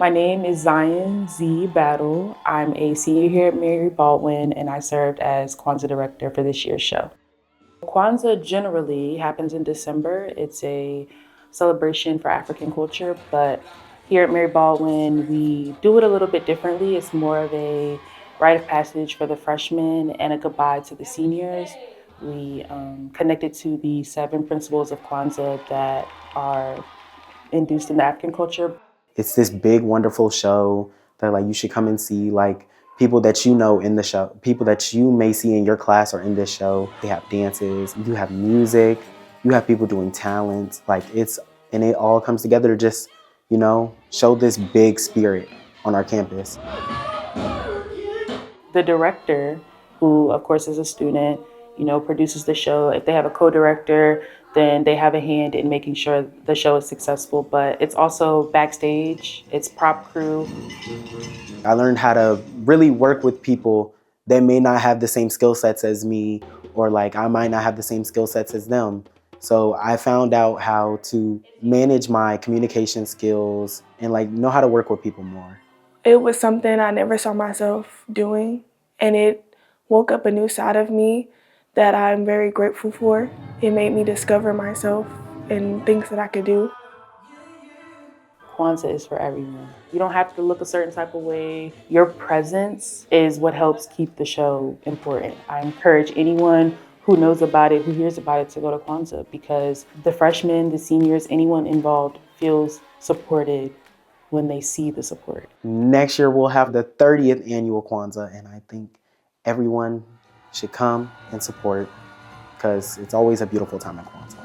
My name is Zayin Z Battle. I'm a senior here at Mary Baldwin, and I served as Kwanzaa director for this year's show. Kwanzaa generally happens in December. It's a celebration for African culture, but here at Mary Baldwin, we do it a little bit differently. It's more of a rite of passage for the freshmen and a goodbye to the seniors. We connect it to the 7 principles of Kwanzaa that are induced in the African culture. It's this big, wonderful show that like you should come and see. Like people that you know in the show, people that you may see in your class or in this show. They have dances, you have music, you have people doing talent. And it all comes together to just, show this big spirit on our campus. The director, who of course is a student, produces the show. If they have a co-director, then they have a hand in making sure the show is successful. But it's also backstage, it's prop crew. I learned how to really work with people that may not have the same skill sets as me, or like I might not have the same skill sets as them. So I found out how to manage my communication skills and like know how to work with people more. It was something I never saw myself doing, and it woke up a new side of me that I'm very grateful for. It made me discover myself and things that I could do. Kwanzaa is for everyone. You don't have to look a certain type of way. Your presence is what helps keep the show important. I encourage anyone who knows about it, who hears about it, to go to Kwanzaa, because the freshmen, the seniors, anyone involved feels supported when they see the support. Next year we'll have the 30th annual Kwanzaa, and I think everyone should come and support because it's always a beautiful time at Kwanzaa.